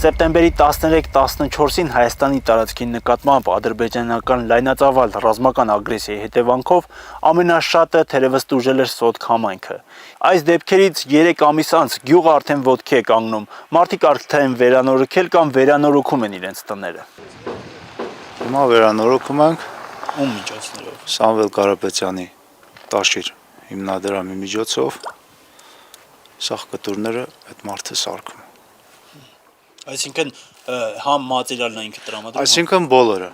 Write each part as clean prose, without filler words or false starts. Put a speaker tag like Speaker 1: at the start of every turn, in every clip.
Speaker 1: Սեպտեմբերի 13-14-ին Հայաստանի տարածքի նկատմամբ ադրբեջանական լայնածավալ ռազմական ագրեսիայի հետևանքով ամենաշատը թերևս տուժել էր Սոտք համայնքը։ Այս դեպքերից 3 ամիս անց գյուղը արդեն ոտքի է կանգնում, մարդիկ արդեն վերանորոգել կամ վերանորոգում են իրենց տները։
Speaker 2: Հիմա վերանորոգում ենք
Speaker 1: Ում միջոցներով։
Speaker 2: Սամվել Կարապետյանի Տաշիր հիմնադրամի միջոցով սաղ կտուրները այդ մարդը սարքում։
Speaker 1: Այսինքն համ մատերիալն է ինքը տրամադրում։
Speaker 2: Այսինքն բոլորը։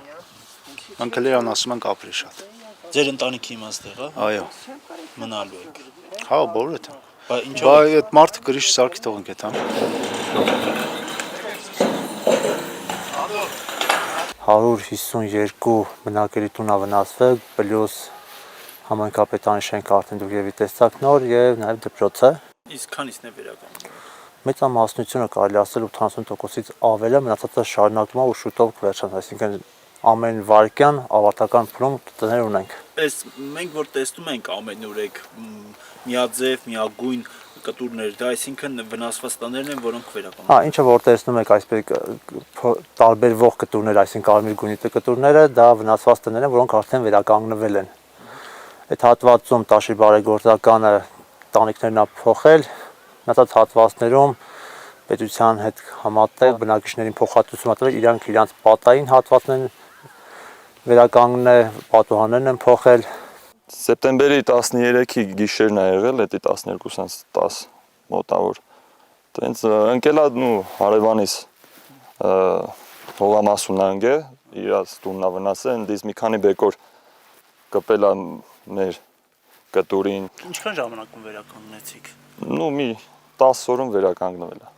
Speaker 2: Մենք լերան ասում ենք ապրի շատ։
Speaker 1: Ձեր ընտանիքի իմաստեղ, հա։
Speaker 2: Այո։
Speaker 1: Մնալու եք։
Speaker 2: Հա, բոլորը թե։
Speaker 1: Բա ինչո՞վ։
Speaker 2: Բայց այդ մարդը գրիշ սարքի թողենք այդ համ։
Speaker 3: 152 բնակելի տուն ավնասվել, պլյուս համայնքապետարանի շենքը արդեն դուք եւի տեսաք նոր եւ նաեւ դպրոցը։
Speaker 1: Իսկ քանիսն է վերականգնվել։
Speaker 3: Մեծամասնությունը կարելի ասել 80%-ից ավելը մնացածը շարունակվում է ու շուտով կվերջանա, այսինքն ամեն վարկյան ավարտական փուլում տներ ունենք։
Speaker 1: Այս մենք որ տեսնում ենք ամենուր եք միաձև, միագույն կտուրներ, դա այսինքն վնասված տներն են, որոնք վերականգնվում։
Speaker 3: Հա, ինչը որ տեսնում եք այսպես տարբերվող կտուրներ, այսինքն կարմիր գույնի կտուրները, դա վնասված տներ են, որոնք արդեն վերականգնվել են։ Այդ հատվածում Տաշի բարեգործականը տանիքներն ա փոխել, մնացած հատվածներում պետության հետ համատեղ բնակիչներին փոխհատուցում ատվել, իրանք իրանց պատային հատվածներն վերականգնել, պատուհաններն են փոխել։
Speaker 4: Սեպտեմբերի 13-ի գիշերն է եղել, էդի 12-ից 10 մոտավոր։ Տենց ընկելա նու հարևանիս հողամասուն անգե, իրաց տուննա վնասը, ընդից մի քանի բեկոր կպելա մեր կտուրին։
Speaker 1: Ինչքան ժամանակում վերականգնեցիք։
Speaker 4: Նու մի 10 օրում վերականգնվել է։